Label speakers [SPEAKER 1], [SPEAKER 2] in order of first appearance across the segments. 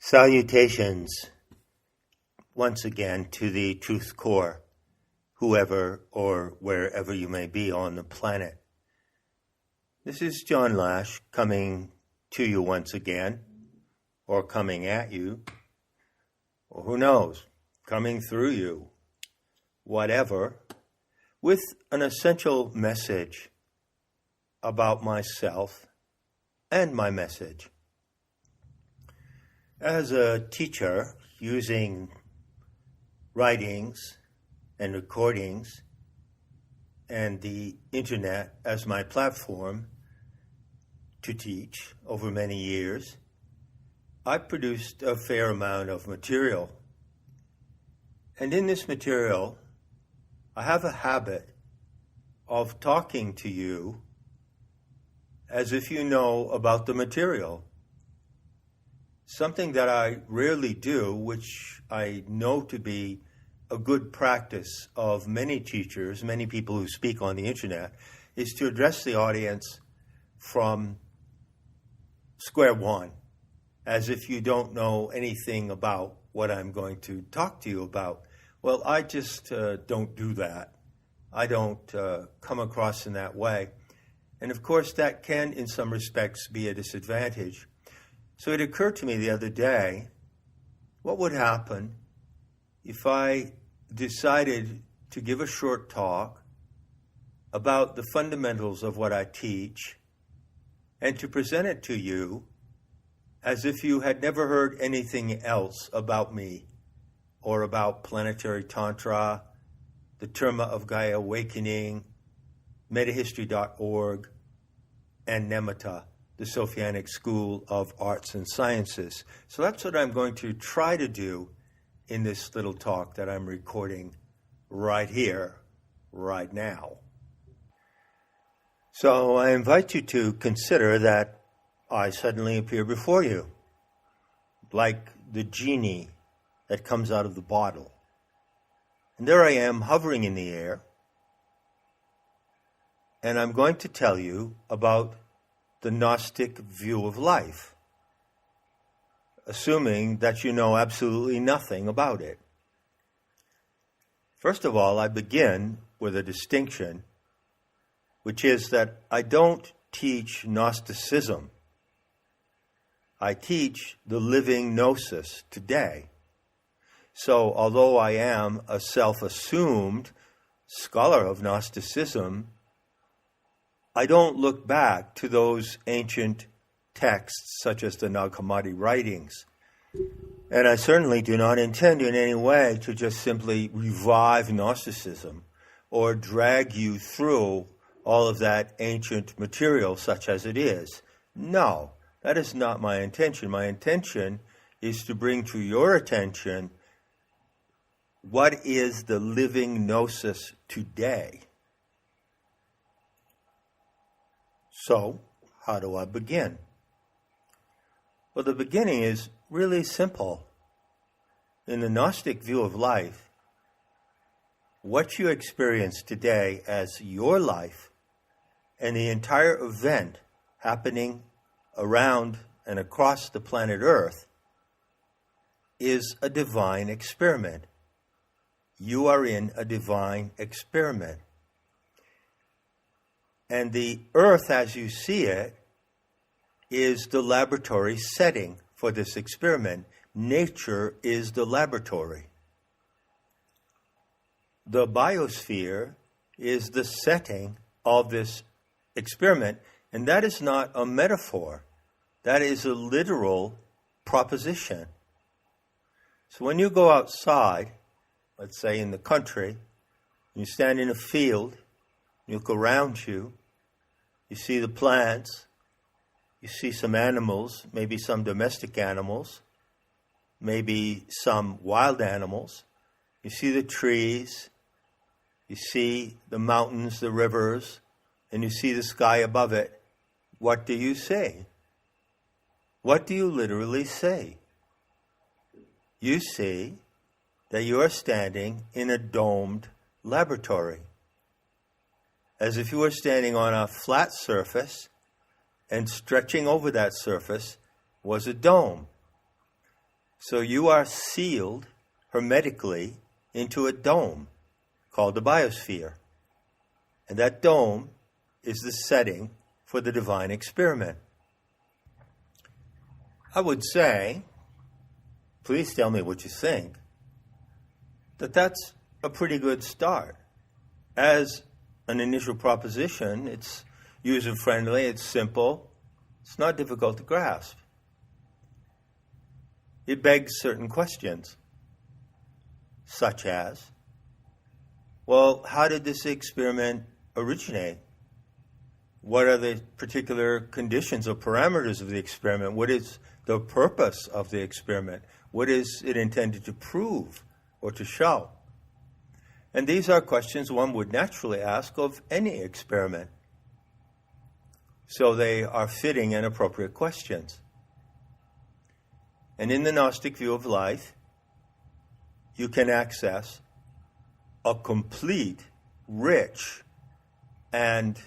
[SPEAKER 1] Salutations once again to the Truth Core, whoever or wherever you may be on the planet. This is John Lash coming to you once again, or coming at you, or who knows, coming through you, whatever, with an essential message about myself and my message. As a teacher, using writings and recordings and the internet as my platform to teach over many years, I produced a fair amount of material. And in this material, I have a habit of talking to you as if you know about the material. Something that I rarely do, which I know to be a good practice of many teachers, many people who speak on the internet, is to address the audience from square one, as if you don't know anything about what I'm going to talk to you about. Well, I just don't do that. I don't come across in that way. And of course, that can, in some respects, be a disadvantage. So it occurred to me the other day, what would happen if I decided to give a short talk about the fundamentals of what I teach and to present it to you as if you had never heard anything else about me or about planetary tantra, the Terma of Gaia Awakening, metahistory.org, and Nematta, the Sophianic School of Arts and Sciences. So that's what I'm going to try to do in this little talk that I'm recording right here, right now. So I invite you to consider that I suddenly appear before you, like the genie that comes out of the bottle. And there I am, hovering in the air, and I'm going to tell you about the Gnostic view of life, assuming that you know absolutely nothing about it. First of all, I begin with a distinction, which is that I don't teach Gnosticism. I teach the living Gnosis today. So, although I am a self-assumed scholar of Gnosticism, I don't look back to those ancient texts such as the Nag Hammadi writings. And I certainly do not intend in any way to just simply revive Gnosticism or drag you through all of that ancient material such as it is. No, that is not my intention. My intention is to bring to your attention what is the living Gnosis today. So, how do I begin? Well, the beginning is really simple. In the Gnostic view of life, what you experience today as your life and the entire event happening around and across the planet Earth is a divine experiment. You are in a divine experiment. And the Earth, as you see it, is the laboratory setting for this experiment. Nature is the laboratory. The biosphere is the setting of this experiment, and that is not a metaphor. That is a literal proposition. So when you go outside, let's say in the country, you stand in a field, you look around you, you see the plants, you see some animals, maybe some domestic animals, maybe some wild animals. You see the trees, you see the mountains, the rivers, and you see the sky above it. What do you see? What do you literally see? You see that you are standing in a domed laboratory, as if you were standing on a flat surface, and stretching over that surface was a dome. So you are sealed hermetically into a dome called the biosphere. And that dome is the setting for the divine experiment. I would say, please tell me what you think, that that's a pretty good start. As an initial proposition, it's user-friendly, it's simple, it's not difficult to grasp. It begs certain questions, such as, well, how did this experiment originate? What are the particular conditions or parameters of the experiment? What is the purpose of the experiment? What is it intended to prove or to show? And these are questions one would naturally ask of any experiment. So they are fitting and appropriate questions. And in the Gnostic view of life, you can access a complete, rich, and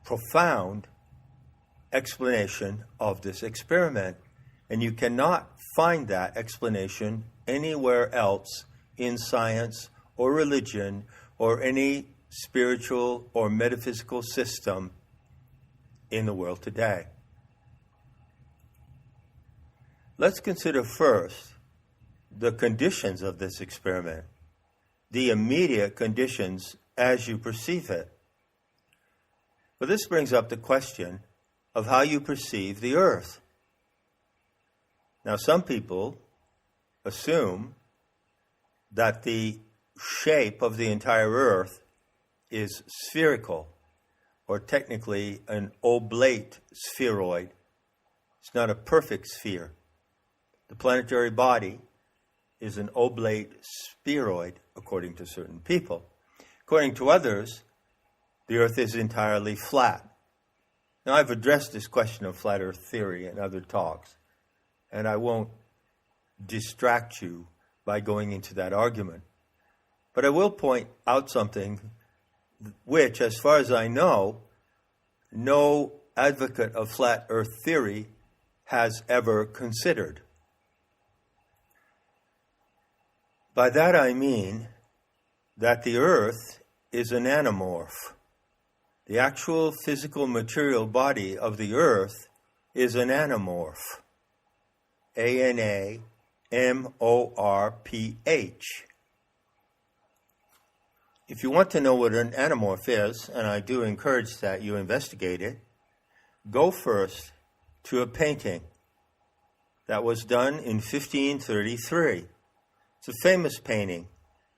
[SPEAKER 1] profound explanation of this experiment. And you cannot find that explanation anywhere else in science or religion or any spiritual or metaphysical system in the world today. Let's consider first the conditions of this experiment, the immediate conditions as you perceive it. But this brings up the question of how you perceive the earth. Now, some people assume that the shape of the entire earth is spherical, or technically an oblate spheroid. It's not a perfect sphere. The planetary body is an oblate spheroid, according to certain people. According to others, the earth is entirely flat. Now, I've addressed this question of flat earth theory in other talks, and I won't distract you by going into that argument. But I will point out something which, as far as I know, no advocate of flat earth theory has ever considered. By that I mean that the earth is an anamorph. The actual physical material body of the earth is an anamorph. A-N-A-M-O-R-P-H. If you want to know what an anamorph is, and I do encourage that you investigate it, go first to a painting that was done in 1533. It's a famous painting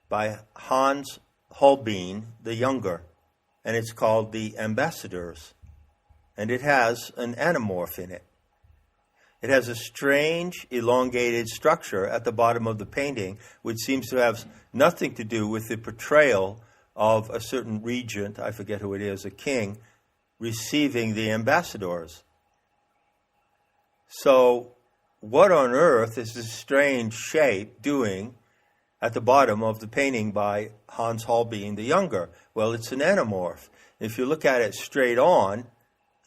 [SPEAKER 1] by Hans Holbein the Younger, and it's called The Ambassadors, and it has an anamorph in it. It has a strange, elongated structure at the bottom of the painting, which seems to have nothing to do with the portrayal of a certain regent, I forget who it is, a king, receiving the ambassadors. So, what on earth is this strange shape doing at the bottom of the painting by Hans Holbein the Younger? Well, it's an anamorph. If you look at it straight on,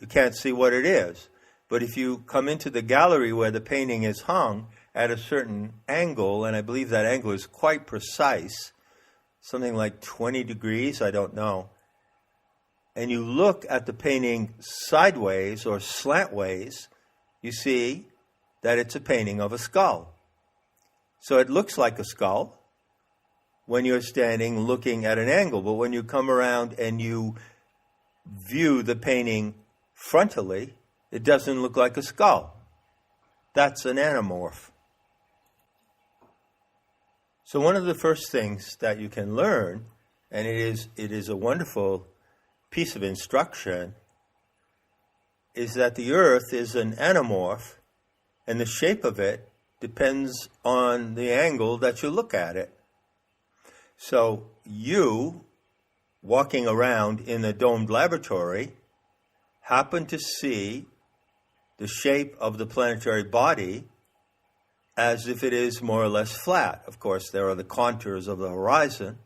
[SPEAKER 1] you can't see what it is. But if you come into the gallery where the painting is hung at a certain angle, and I believe that angle is quite precise, something like 20 degrees, I don't know, and you look at the painting sideways or slantways, you see that it's a painting of a skull. So it looks like a skull when you're standing looking at an angle, but when you come around and you view the painting frontally, it doesn't look like a skull. That's an anamorph. So one of the first things that you can learn, and it is a wonderful piece of instruction, is that the earth is an anamorph, and the shape of it depends on the angle that you look at it. So you, walking around in a domed laboratory, happen to see the shape of the planetary body as if it is more or less flat. Of course, there are the contours of the horizon.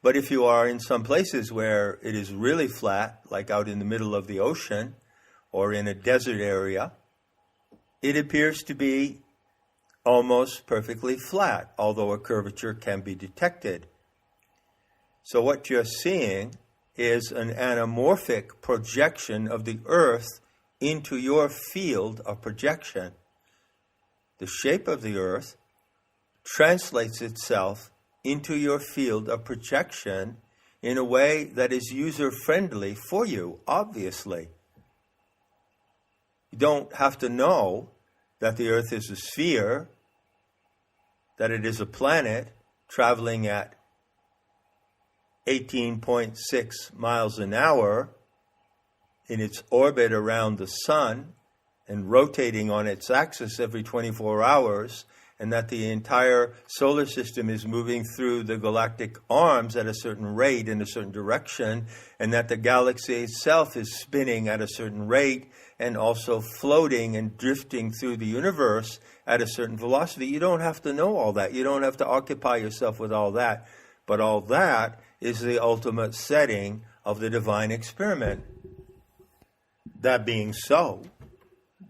[SPEAKER 1] But if you are in some places where it is really flat, like out in the middle of the ocean or in a desert area, it appears to be almost perfectly flat, although a curvature can be detected. So what you're seeing is an anamorphic projection of the Earth into your field of projection. The shape of the Earth translates itself into your field of projection in a way that is user-friendly for you, obviously. You don't have to know that the Earth is a sphere, that it is a planet traveling at 18.6 miles an hour in its orbit around the sun and rotating on its axis every 24 hours, and that the entire solar system is moving through the galactic arms at a certain rate in a certain direction, and that the galaxy itself is spinning at a certain rate and also floating and drifting through the universe at a certain velocity. You don't have to know all that. You don't have to occupy yourself with all that. But all that is the ultimate setting of the divine experiment. That being so,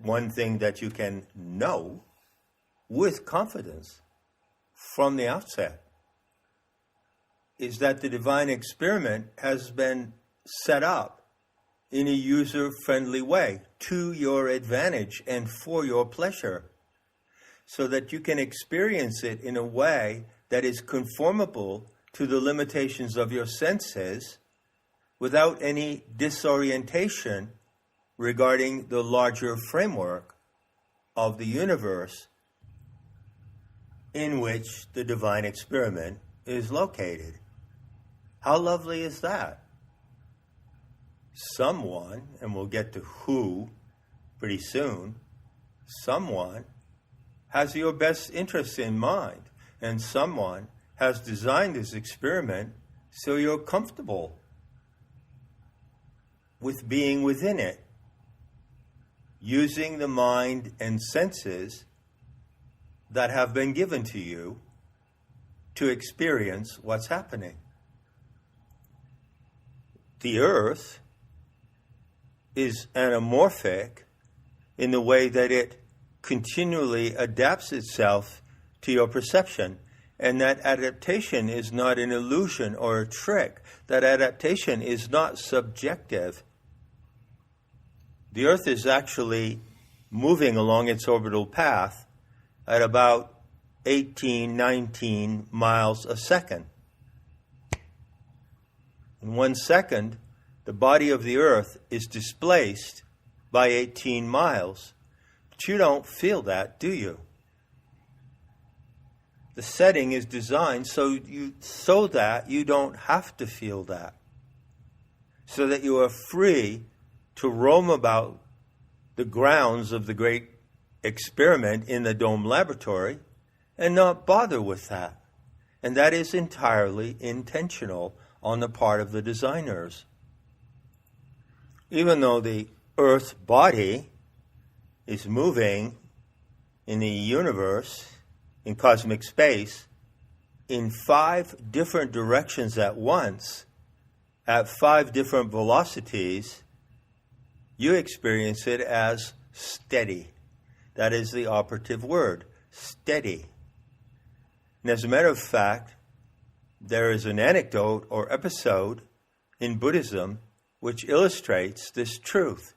[SPEAKER 1] one thing that you can know with confidence from the outset is that the divine experiment has been set up in a user-friendly way to your advantage and for your pleasure, so that you can experience it in a way that is conformable to the limitations of your senses without any disorientation regarding the larger framework of the universe in which the divine experiment is located. How lovely is that? Someone, and we'll get to who pretty soon, someone has your best interests in mind, and someone has designed this experiment so you're comfortable with being within it, using the mind and senses that have been given to you to experience what's happening. The Earth is anamorphic in the way that it continually adapts itself to your perception. And that adaptation is not an illusion or a trick. That adaptation is not subjective. The Earth is actually moving along its orbital path at about 18, 19 miles a second. In 1 second, the body of the Earth is displaced by 18 miles. But you don't feel that, do you? The setting is designed so that you don't have to feel that. So that you are free to roam about the grounds of the great experiment in the dome laboratory and not bother with that. And that is entirely intentional on the part of the designers. Even though the Earth body is moving in the universe, in cosmic space, in 5 different directions at once, at 5 different velocities, you experience it as steady. That is the operative word, steady. And as a matter of fact, there is an anecdote or episode in Buddhism which illustrates this truth.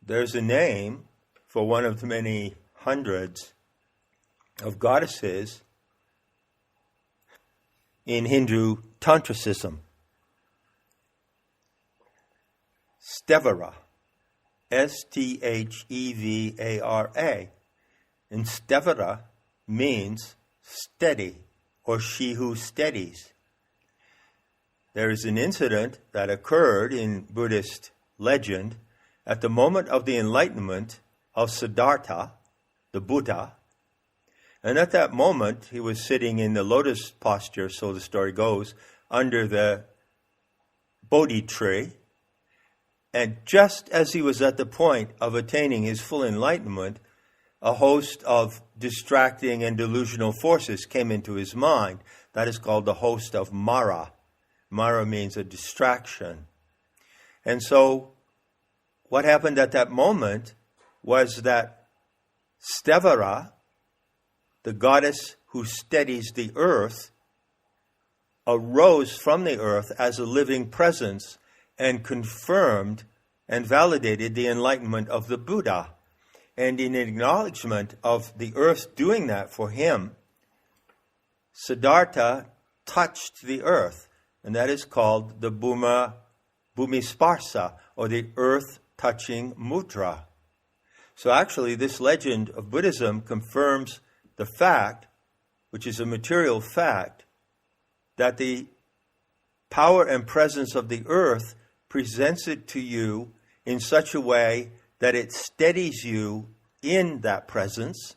[SPEAKER 1] There's a name for one of the many hundreds of goddesses in Hindu Tantricism. Stevara. Sthevara. And Stevara means steady, or she who steadies. There is an incident that occurred in Buddhist legend at the moment of the enlightenment of Siddhartha, the Buddha. And at that moment, he was sitting in the lotus posture, so the story goes, under the Bodhi tree. And just as he was at the point of attaining his full enlightenment, a host of distracting and delusional forces came into his mind. That is called the host of Mara. Mara means a distraction. And so what happened at that moment was that Stevara, the goddess who steadies the earth, arose from the earth as a living presence and confirmed and validated the enlightenment of the Buddha. And in acknowledgement of the earth doing that for him, Siddhartha touched the earth, and that is called the Bhumisparsa, or the earth-touching mudra. So actually, this legend of Buddhism confirms the fact, which is a material fact, that the power and presence of the earth presents it to you in such a way that it steadies you in that presence,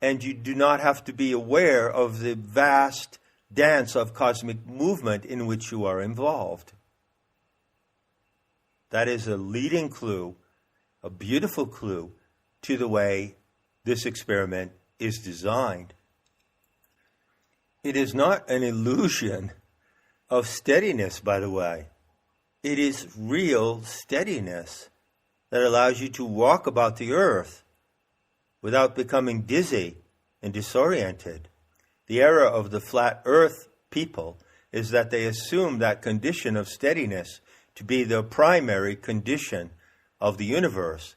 [SPEAKER 1] and you do not have to be aware of the vast dance of cosmic movement in which you are involved. That is a leading clue, a beautiful clue to the way this experiment is designed. It is not an illusion of steadiness, by the way. It is real steadiness that allows you to walk about the earth without becoming dizzy and disoriented. The error of the flat earth people is that they assume that condition of steadiness to be the primary condition of the universe,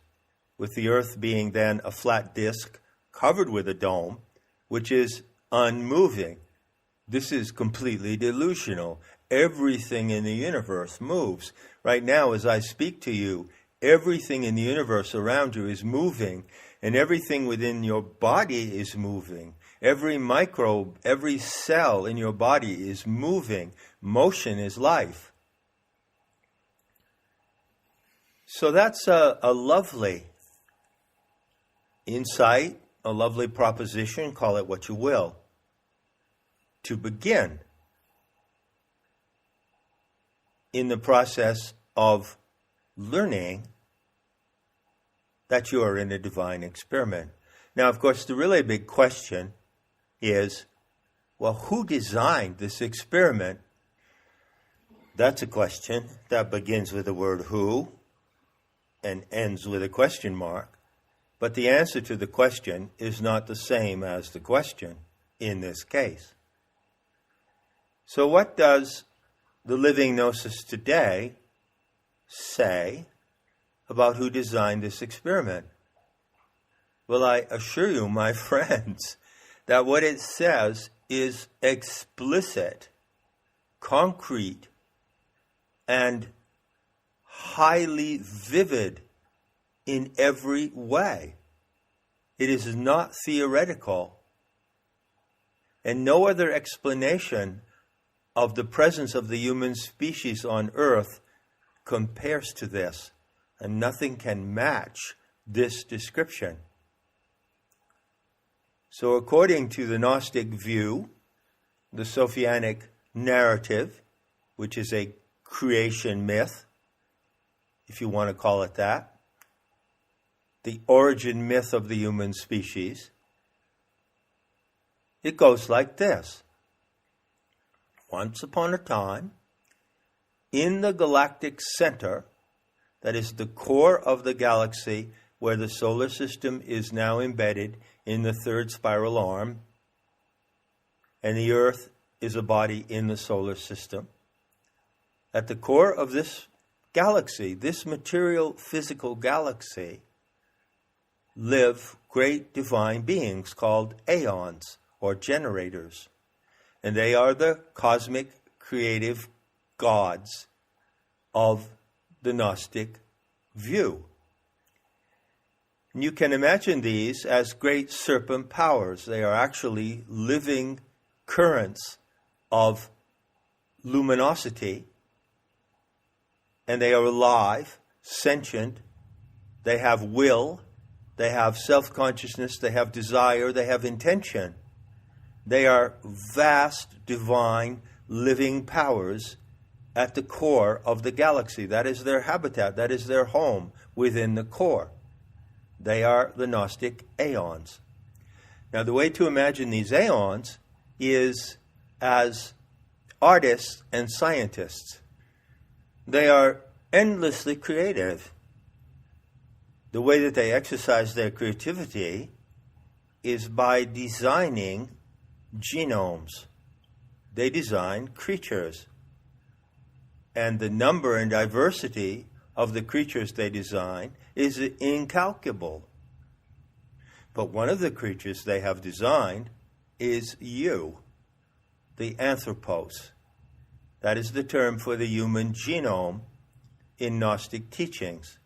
[SPEAKER 1] with the earth being then a flat disk covered with a dome, which is unmoving. This is completely delusional. Everything in the universe moves. Right now, as I speak to you, everything in the universe around you is moving, and everything within your body is moving. Every microbe, every cell in your body is moving. Motion is life. So that's a lovely insight, a lovely proposition, call it what you will, to begin in the process of learning that you are in a divine experiment. Now, of course, the really big question is, well, who designed this experiment? That's a question that begins with the word who and ends with a question mark. But the answer to the question is not the same as the question in this case. So what does the living gnosis today say about who designed this experiment? Well, I assure you, my friends, that what it says is explicit, concrete, and highly vivid in every way. It is not theoretical. And no other explanation of the presence of the human species on earth compares to this. And nothing can match this description. So according to the Gnostic view, the Sophianic narrative, which is a creation myth, if you want to call it that, the origin myth of the human species, it goes like this. Once upon a time, in the galactic center, that is the core of the galaxy where the solar system is now embedded in the third spiral arm, and the Earth is a body in the solar system. At the core of this galaxy, this material physical galaxy, live great divine beings called aeons, or generators. And they are the cosmic creative gods of the Gnostic view. And you can imagine these as great serpent powers. They are actually living currents of luminosity, and they are alive, sentient, they have will, they have self-consciousness, they have desire, they have intention. They are vast, divine, living powers at the core of the galaxy. That is their habitat, that is their home within the core. They are the Gnostic aeons. Now, the way to imagine these aeons is as artists and scientists. They are endlessly creative. the way that they exercise their creativity is by designing genomes. They design creatures. And the number and diversity of the creatures they design is incalculable. But one of the creatures they have designed is you, the anthropos. That is the term for the human genome in Gnostic teachings.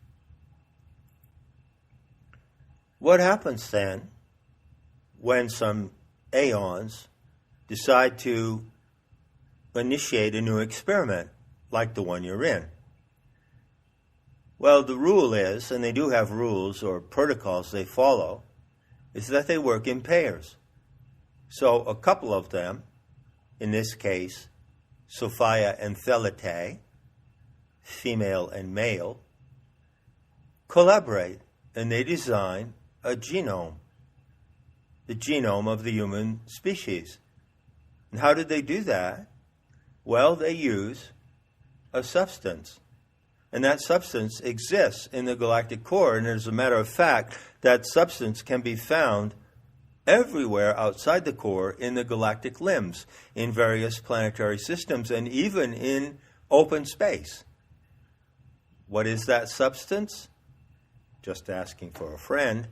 [SPEAKER 1] What happens then when some aeons decide to initiate a new experiment like the one you're in? Well, the rule is, and they do have rules or protocols they follow, is that they work in pairs. So a couple of them, in this case, Sophia and Thelete, female and male, collaborate and they design a genome, the genome of the human species. And how did they do that? Well, they use a substance. And that substance exists in the galactic core. And as a matter of fact, that substance can be found everywhere outside the core in the galactic limbs, in various planetary systems, and even in open space. What is that substance? Just asking for a friend.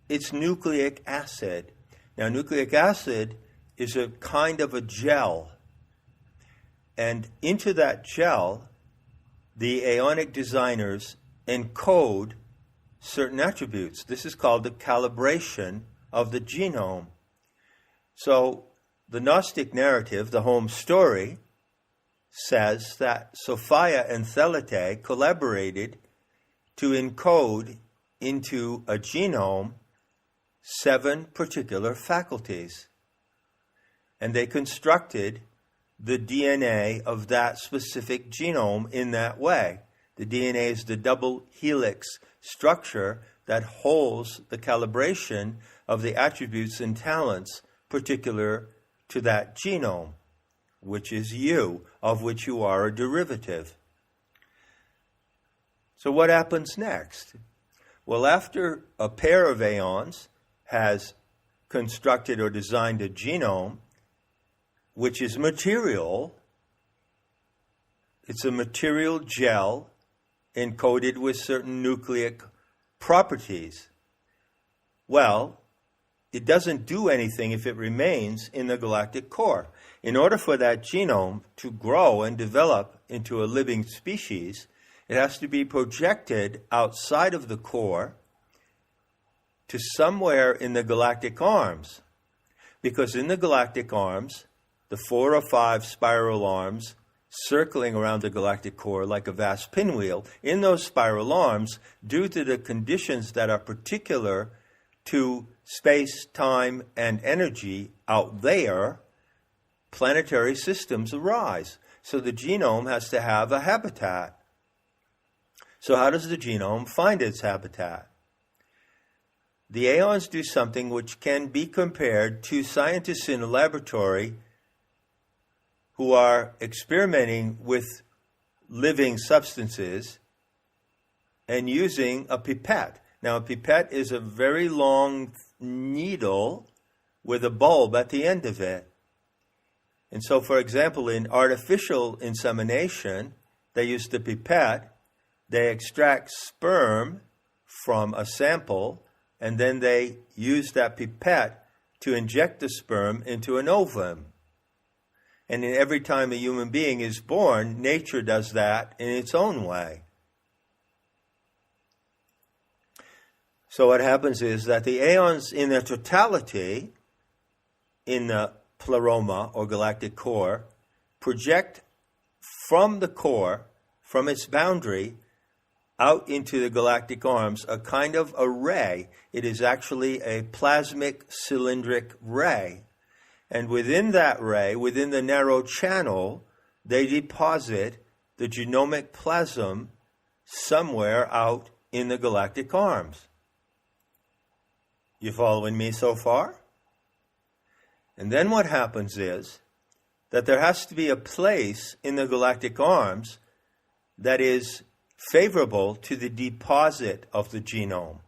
[SPEAKER 1] It's nucleic acid. Now, nucleic acid is a kind of a gel. And into that gel, the aeonic designers encode certain attributes. This is called the calibration of the genome. So the Gnostic narrative, the home story, says that Sophia and Thelete collaborated to encode into a genome 7 particular faculties. And they constructed the DNA of that specific genome in that way. The DNA is the double helix structure that holds the calibration of the attributes and talents particular to that genome, which is you, of which you are a derivative. So what happens next? Well, after a pair of aeons has constructed or designed a genome, which is material, it's a material gel encoded with certain nucleic properties. Well, it doesn't do anything if it remains in the galactic core. In order for that genome to grow and develop into a living species, it has to be projected outside of the core to somewhere in the galactic arms. Because in the galactic arms, the 4 or 5 spiral arms circling around the galactic core like a vast pinwheel, in those spiral arms, due to the conditions that are particular to space, time, and energy out there, planetary systems arise. So the genome has to have a habitat. So how does the genome find its habitat? The aeons do something which can be compared to scientists in a laboratory who are experimenting with living substances and using a pipette. Now, a pipette is a very long needle with a bulb at the end of it. And so, for example, in artificial insemination, they use the pipette, they extract sperm from a sample, and then they use that pipette to inject the sperm into an ovum. And in every time a human being is born, nature does that in its own way. So what happens is that the aeons in their totality, in the pleroma or galactic core, project from the core, from its boundary, out into the galactic arms, a kind of a ray. It is actually a plasmic cylindric ray. And within that ray, within the narrow channel, they deposit the genomic plasm somewhere out in the galactic arms. You following me so far? And then what happens is that there has to be a place in the galactic arms that is favorable to the deposit of the genome.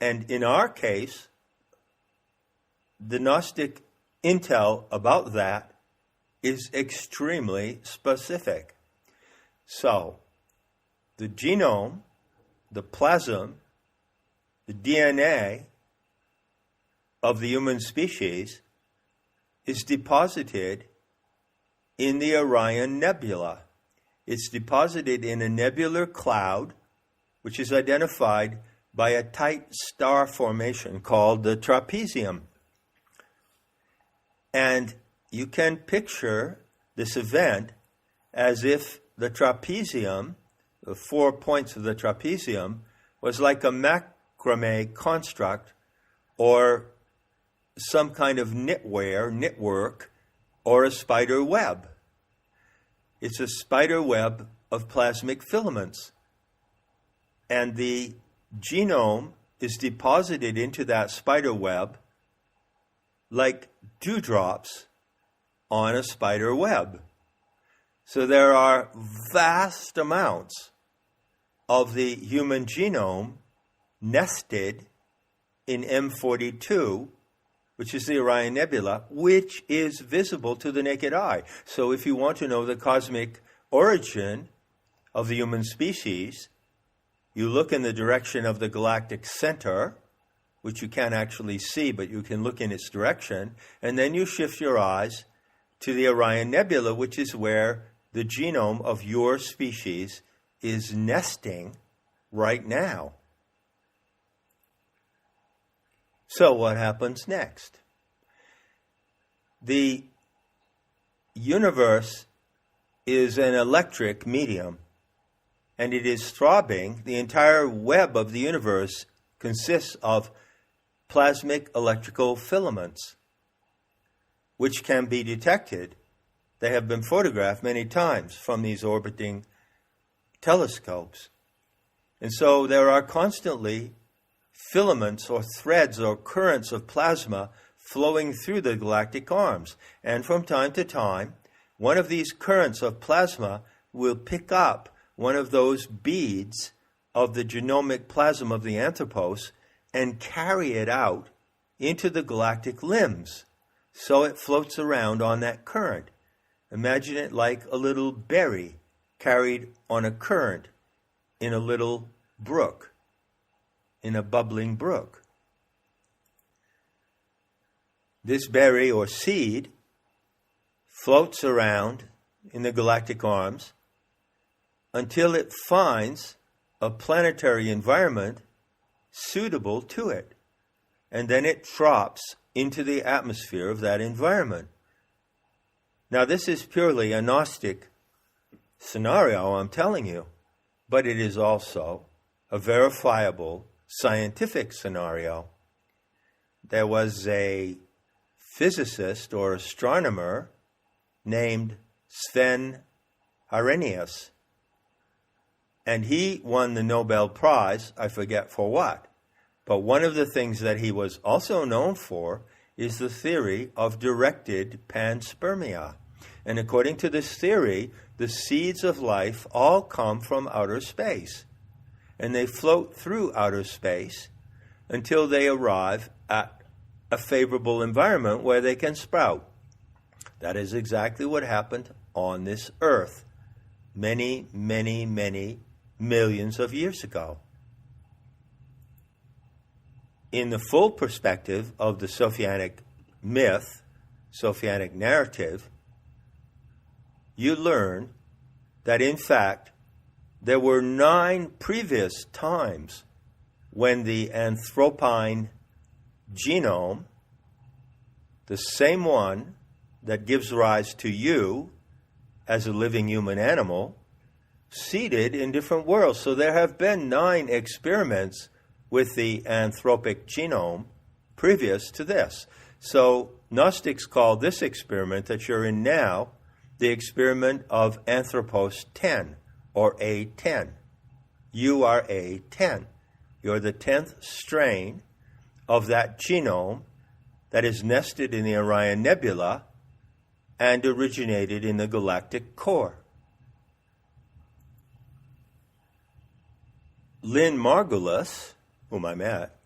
[SPEAKER 1] And in our case, the Gnostic intel about that is extremely specific. So, the genome, the plasm, the DNA of the human species is deposited in the Orion Nebula. It's deposited in a nebular cloud, which is identified by a tight star formation called the trapezium. And you can picture this event as if the trapezium, the 4 points of the trapezium, was like a macrame construct or some kind of knitwork, or a spider web. It's a spider web of plasmic filaments. And the genome is deposited into that spider web like dewdrops on a spider web. So there are vast amounts of the human genome nested in M42, which is the Orion Nebula, which is visible to the naked eye. So if you want to know the cosmic origin of the human species, you look in the direction of the galactic center, which you can't actually see, but you can look in its direction, and then you shift your eyes to the Orion Nebula, which is where the genome of your species is nesting right now. So what happens next? The universe is an electric medium, and it is throbbing. The entire web of the universe consists of plasmic electrical filaments, which can be detected. They have been photographed many times from these orbiting telescopes. And so there are constantly filaments or threads or currents of plasma flowing through the galactic arms. And from time to time, one of these currents of plasma will pick up one of those beads of the genomic plasm of the anthropos and carry it out into the galactic limbs. So it floats around on that current. Imagine it like a little berry carried on a current in a little brook, in a bubbling brook. This berry or seed floats around in the galactic arms until it finds a planetary environment suitable to it. And then it drops into the atmosphere of that environment. Now, this is purely a Gnostic scenario, I'm telling you, but it is also a verifiable scientific scenario. There was a physicist or astronomer named Sven Arrhenius, and he won the Nobel Prize, I forget for what. But one of the things that he was also known for is the theory of directed panspermia. And according to this theory, the seeds of life all come from outer space. And they float through outer space until they arrive at a favorable environment where they can sprout. That is exactly what happened on this earth many, many, many millions of years ago. In the full perspective of the Sophianic myth, Sophianic narrative, you learn that in fact there were 9 previous times when the anthropine genome, the same one that gives rise to you as a living human animal, seeded in different worlds. So there have been 9 experiments with the anthropic genome previous to this. So Gnostics call this experiment that you're in now the experiment of Anthropos 10, or A10. You are A10. You're the 10th strain of that genome that is nested in the Orion Nebula and originated in the galactic core. Lynn Margulis, whom I met,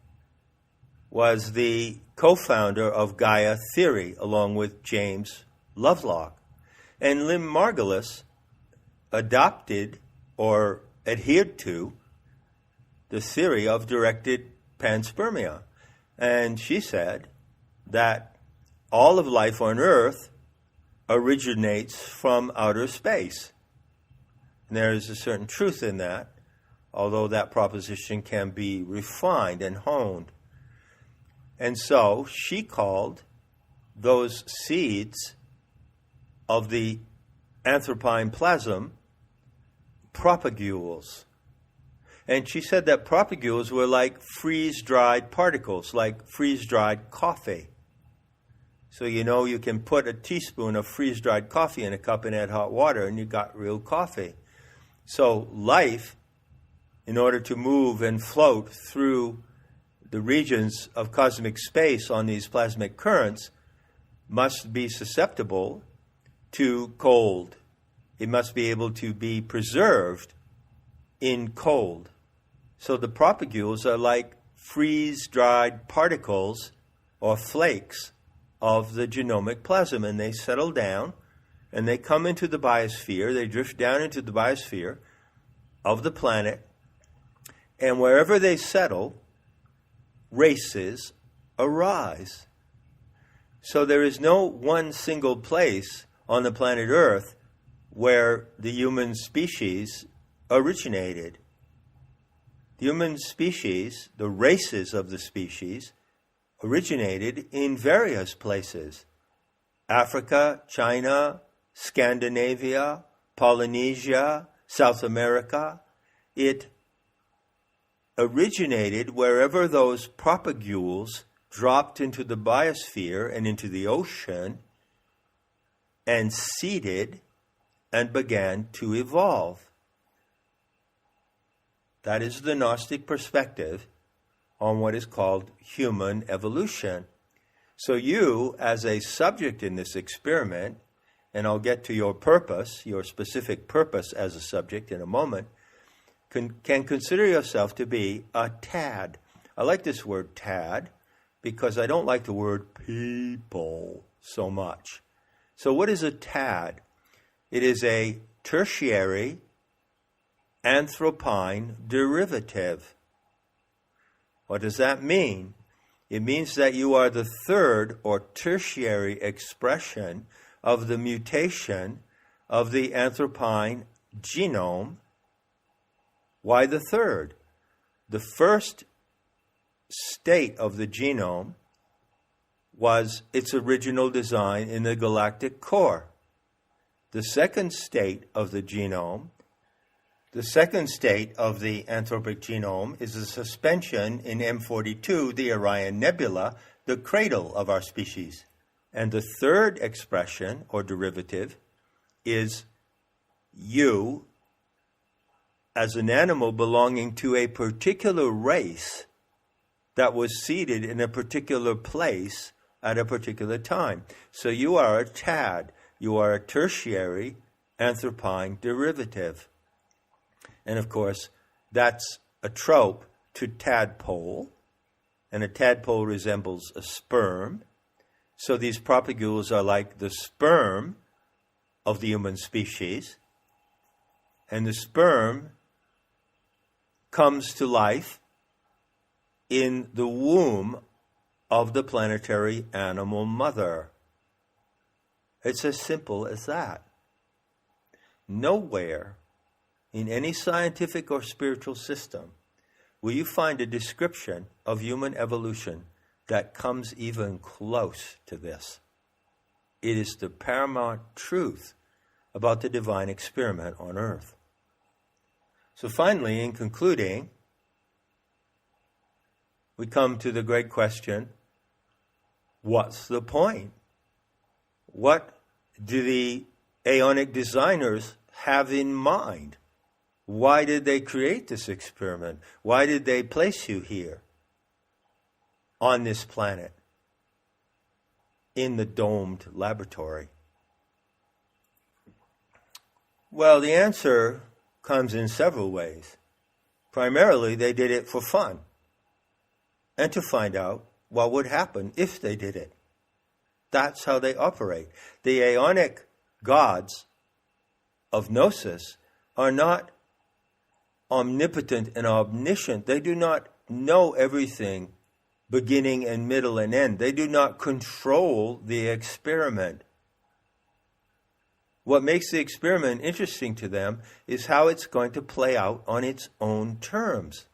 [SPEAKER 1] was the co-founder of Gaia theory, along with James Lovelock. And Lynn Margulis adopted or adhered to the theory of directed panspermia. And she said that all of life on Earth originates from outer space. And there is a certain truth in that, although that proposition can be refined and honed. And so she called those seeds of the anthropine plasm propagules. And she said that propagules were like freeze-dried particles, like freeze-dried coffee. So you can put a teaspoon of freeze-dried coffee in a cup and add hot water, and you got real coffee. So life, in order to move and float through the regions of cosmic space on these plasmic currents, must be susceptible to cold. It must be able to be preserved in cold. So the propagules are like freeze-dried particles or flakes of the genomic plasm, and they settle down and they come into the biosphere. They drift down into the biosphere of the planet, and wherever they settle, races arise. So there is no one single place on the planet Earth where the human species originated. The human species, the races of the species, originated in various places. Africa, China, Scandinavia, Polynesia, South America. It originated wherever those propagules dropped into the biosphere and into the ocean and seeded and began to evolve. That is the Gnostic perspective on what is called human evolution. So you, as a subject in this experiment, and I'll get to your purpose, your specific purpose as a subject in a moment, can consider yourself to be a tad. I like this word tad because I don't like the word people so much. So what is a tad? It is a tertiary anthropine derivative. What does that mean? It means that you are the third or tertiary expression of the mutation of the anthropine genome. Why the third? The first state of the genome was its original design in the galactic core. The second state of the genome, the second state of the anthropic genome, is a suspension in M42, the Orion Nebula, the cradle of our species. And the third expression or derivative is you as an animal belonging to a particular race that was seated in a particular place at a particular time. So you are a tad. You are a tertiary anthropine derivative. And of course, that's a trope to tadpole, and a tadpole resembles a sperm. So these propagules are like the sperm of the human species, and the sperm comes to life in the womb of the planetary animal mother. It's as simple as that. Nowhere in any scientific or spiritual system will you find a description of human evolution that comes even close to this. It is the paramount truth about the divine experiment on Earth. So finally, in concluding, we come to the great question, what's the point? What do the aeonic designers have in mind? Why did they create this experiment? Why did they place you here on this planet in the domed laboratory? Well, the answer comes in several ways. Primarily, they did it for fun and to find out what would happen if they did it. That's how they operate. The Aeonic gods of Gnosis are not omnipotent and omniscient. They do not know everything, beginning and middle and end. They do not control the experiment. What makes the experiment interesting to them is how it's going to play out on its own terms.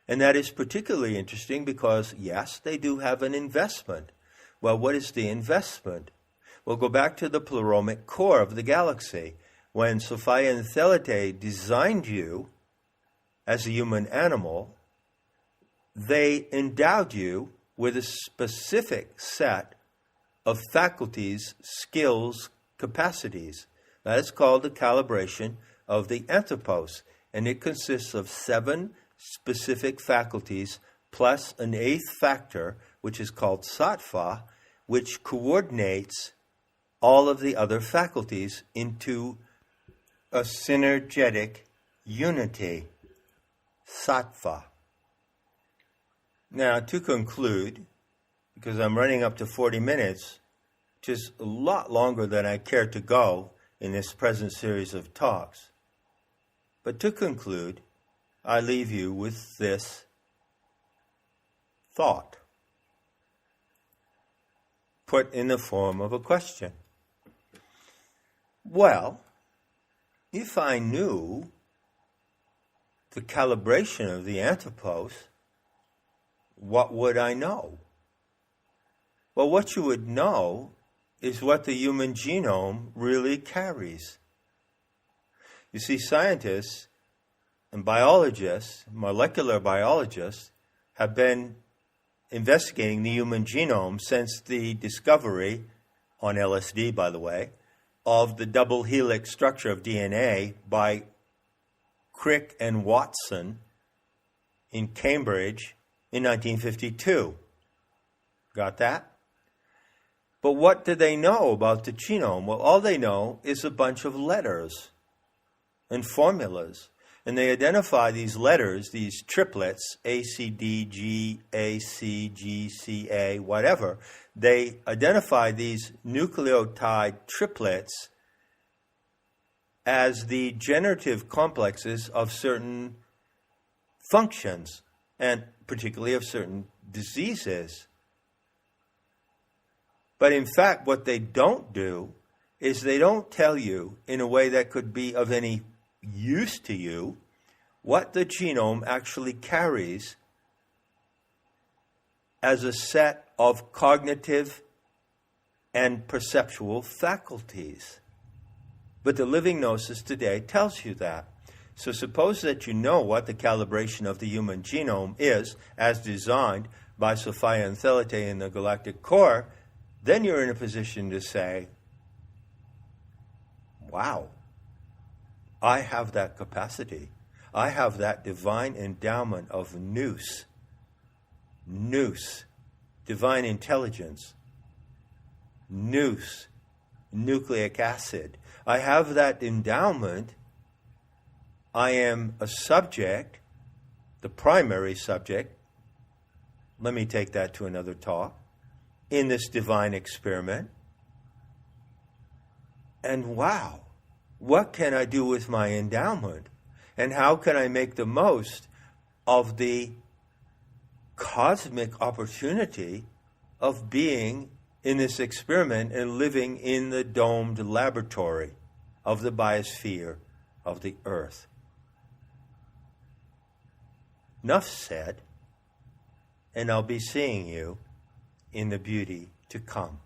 [SPEAKER 1] And that is particularly interesting because, yes, they do have an investment. Well, what is the investment? Well, go back to the pleroma core of the galaxy. When Sophia and Thelete designed you as a human animal, they endowed you with a specific set of faculties, skills, capacities. That is called the calibration of the anthropos, and it consists of 7 specific faculties plus an 8th factor, which is called sattva, which coordinates all of the other faculties into a synergetic unity, sattva. Now, to conclude, because I'm running up to 40 minutes, which is a lot longer than I care to go in this present series of talks. But to conclude, I leave you with this thought, put in the form of a question. Well, if I knew the calibration of the anthropos, what would I know? Well, what you would know is what the human genome really carries. You see, scientists and biologists, molecular biologists, have been investigating the human genome since the discovery, on LSD by the way, of the double helix structure of DNA by Crick and Watson in Cambridge in 1952. Got that? But what do they know about the genome? Well, all they know is a bunch of letters and formulas. And they identify these letters, these triplets, A, C, D, G, A, C, G, C, A, whatever. They identify these nucleotide triplets as the generative complexes of certain functions, and particularly of certain diseases. But in fact, what they don't do is they don't tell you in a way that could be of any use to you what the genome actually carries as a set of cognitive and perceptual faculties. But the living gnosis today tells you that. So suppose that you know what the calibration of the human genome is, as designed by Sophia and Thelete in the galactic core, then you're in a position to say, wow, I have that capacity. I have that divine endowment of nous, divine intelligence, nous, nucleic acid. I have that endowment. I am a subject, the primary subject. Let me take that to another talk. In this divine experiment. And wow, what can I do with my endowment? And how can I make the most of the cosmic opportunity of being in this experiment and living in the domed laboratory of the biosphere of the earth? Enough said, and I'll be seeing you in the beauty to come.